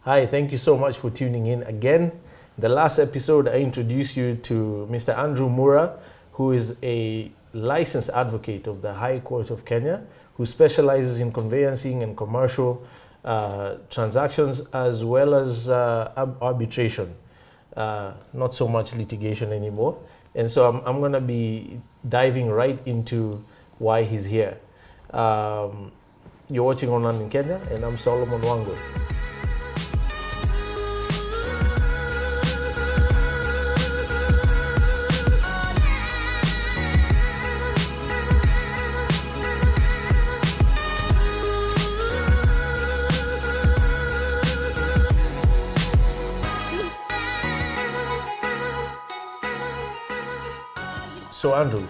Hi, thank you so much for tuning in again. The last episode, I introduced you to Mr. Andrew Mura, who is a licensed advocate of the High Court of Kenya, who specializes in conveyancing and commercial transactions as well as arbitration. Not so much litigation anymore. And so I'm going to be diving right into why he's here. You're watching Online in Kenya, and I'm Solomon Wango. So Andrew,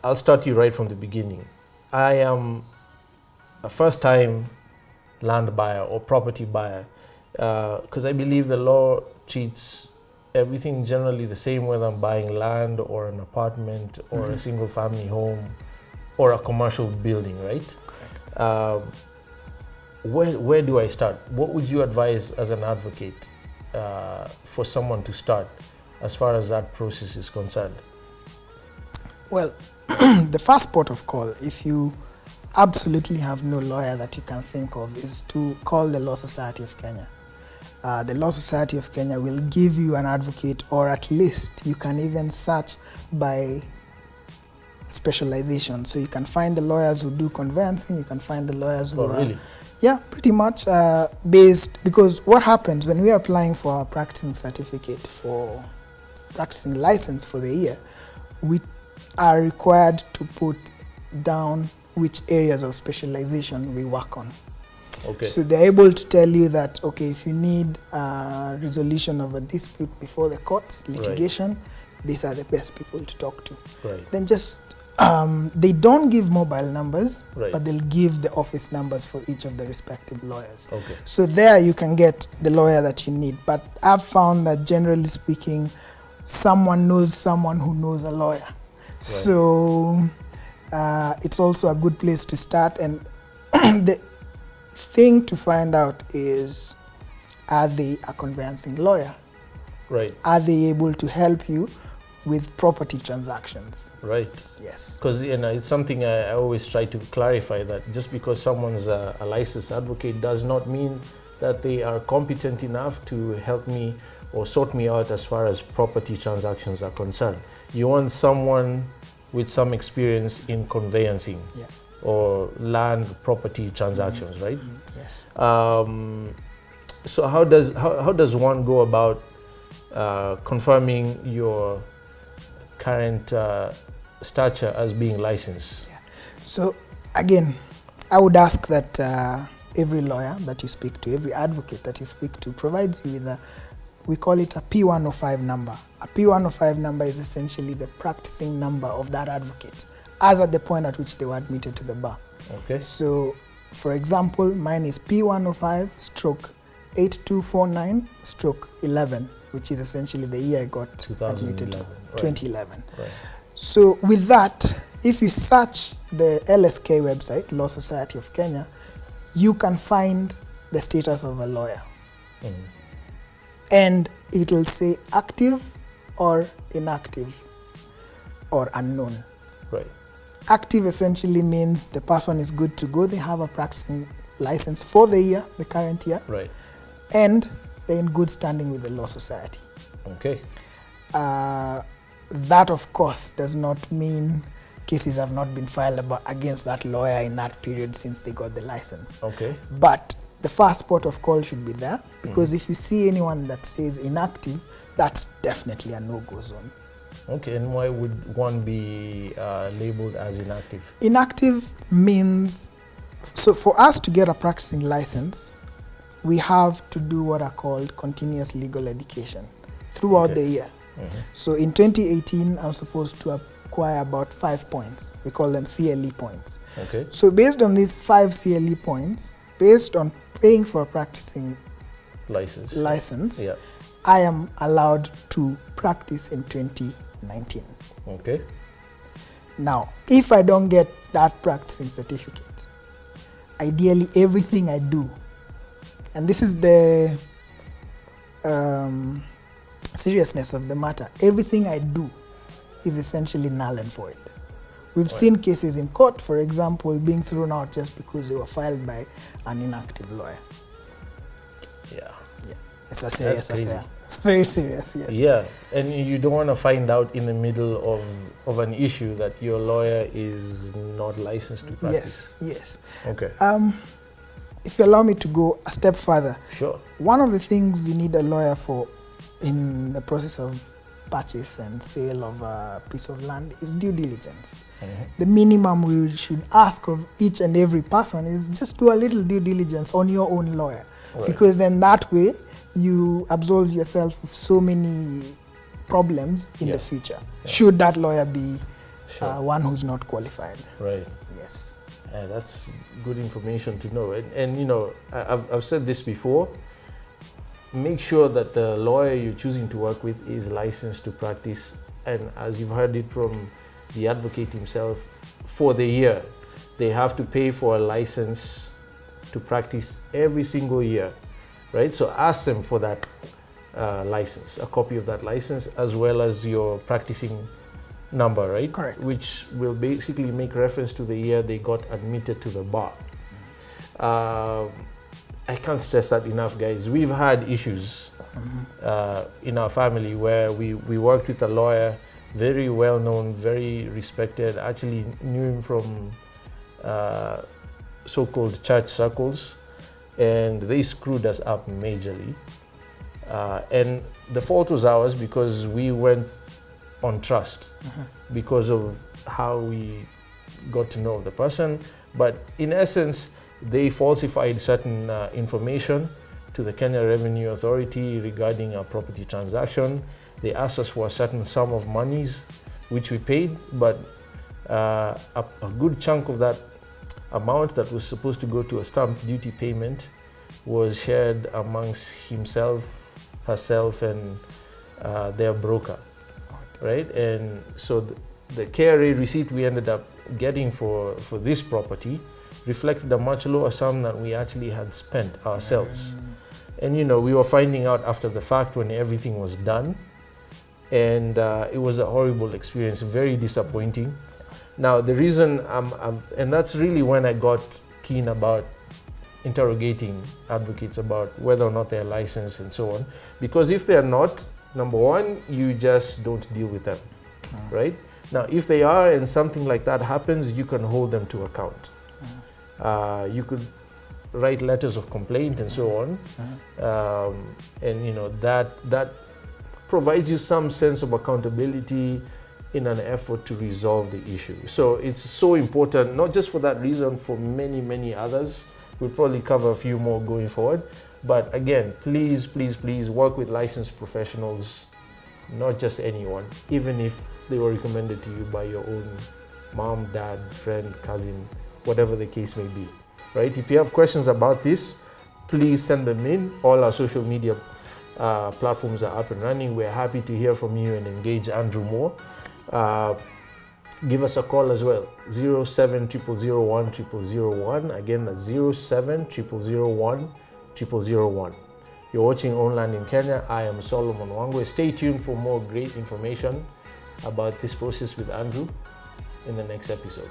I'll start you right from the beginning. I am a first-time land buyer or property buyer because I believe the law treats everything generally the same, whether I'm buying land or an apartment or a single-family home or a commercial building, right? Where do I start? What would you advise as an advocate for someone to start as far as that process is concerned? Well, the first port of call, if you absolutely have no lawyer that you can think of, is to call the Law Society of Kenya. The Law Society of Kenya will give you an advocate, or at least you can even search by specialization. So you can find the lawyers who do conveyancing, you can find the lawyers who really? Yeah, pretty much based, because what happens when we are applying for our practicing certificate, for practicing license for the year, we are required to put down which areas of specialization we work on. Okay. So they're able to tell you that, okay, if you need a resolution of a dispute before the courts, litigation, right, these are the best people to talk to. Right. Then just, they don't give mobile numbers, right, but they'll give the office numbers for each of the respective lawyers. Okay. So there you can get the lawyer that you need. But I've found that generally speaking, someone knows someone who knows a lawyer. Right. So it's also a good place to start. And the thing to find out is, are they a conveyancing lawyer? Right. Are they able to help you with property transactions? Right. Yes. Because it's something I always try to clarify, that just because someone's a licensed advocate does not mean that they are competent enough to help me or sort me out as far as property transactions are concerned. You want someone with some experience in conveyancing, yeah, or land property transactions, right? Yes. So how does one go about confirming your current stature as being licensed? Yeah. So again, I would ask that every lawyer that you speak to, every advocate that you speak to, provides you with we call it a P105 number. A P105 number is essentially the practicing number of that advocate, as at the point at which they were admitted to the bar. Okay. So, for example, mine is P105/8249/11, which is essentially the year I got admitted to, 2011. Right. So with that, if you search the LSK website, Law Society of Kenya, you can find the status of a lawyer. And it'll say active or inactive or unknown. Right. Active essentially means the person is good to go. They have a practicing license for the year, the current year. Right. And they're in good standing with the Law Society. Okay. That, of course, does not mean cases have not been filed against that lawyer in that period since they got the license. Okay. But the first port of call should be there, because if you see anyone that says inactive, that's definitely a no-go zone. Okay, and why would one be labeled as inactive? Inactive means, so for us to get a practicing license, we have to do what are called continuous legal education throughout the year. So in 2018, I'm supposed to acquire about 5 points. We call them CLE points. Okay. So based on these 5 CLE points, based on paying for a practicing license, yeah, I am allowed to practice in 2019. Okay. Now, if I don't get that practicing certificate, ideally everything I do And this is the seriousness of the matter. Everything I do is essentially null and void. We've seen cases in court, for example, being thrown out just because they were filed by an inactive lawyer. Yeah. Yeah, it's a serious That's crazy. affair. It's very serious, yes. Yeah, and you don't want to find out in the middle of an issue that your lawyer is not licensed to practice. Yes, yes. Okay. If you allow me to go a step further, Sure. one of the things you need a lawyer for in the process of purchase and sale of a piece of land is due diligence. Mm-hmm. The minimum we should ask of each and every person is just do a little due diligence on your own lawyer. Right. Because then that way you absolve yourself of so many problems in the future, should that lawyer be one who's not qualified. Right. Yes. That's good information to know. And you know, I've said this before, make sure that the lawyer you're choosing to work with is licensed to practice. And as you've heard it from the advocate himself, for the year, they have to pay for a license to practice every single year, right? So ask them for that license, a copy of that license, as well as your practicing number, right? Correct. Which will basically make reference to the year they got admitted to the bar. I can't stress that enough, guys. We've had issues in our family where we worked with a lawyer, very well known, very respected, actually knew him from so-called church circles, and they screwed us up majorly. And the fault was ours because we went on trust because of how we got to know the person. But in essence, they falsified certain information to the Kenya Revenue Authority regarding a property transaction. They asked us for a certain sum of monies, which we paid, but a good chunk of that amount that was supposed to go to a stamp duty payment was shared amongst himself, herself, and their broker, right? And so the KRA receipt we ended up getting for this property reflected a much lower sum than we actually had spent ourselves. And you know, we were finding out after the fact when everything was done, and it was a horrible experience, very disappointing. Now the reason and that's really when I got keen about interrogating advocates about whether or not they're licensed and so on, because if they're not, number one, you just don't deal with them, right? Now if they are and something like that happens, you can hold them to account. You could write letters of complaint and so on, and you know that provides you some sense of accountability in an effort to resolve the issue. So it's so important, not just for that reason, for many others. We'll probably cover a few more going forward, but again, please work with licensed professionals, not just anyone, even if they were recommended to you by your own mom, dad, friend, cousin, whatever the case may be, right? If you have questions about this, please send them in. All our social media platforms are up and running. We're happy to hear from you and engage Andrew more. Give us a call as well, 0700010001. Again, that's 0700010001. You're watching Online in Kenya. I am Solomon Wangwe. Stay tuned for more great information about this process with Andrew in the next episode.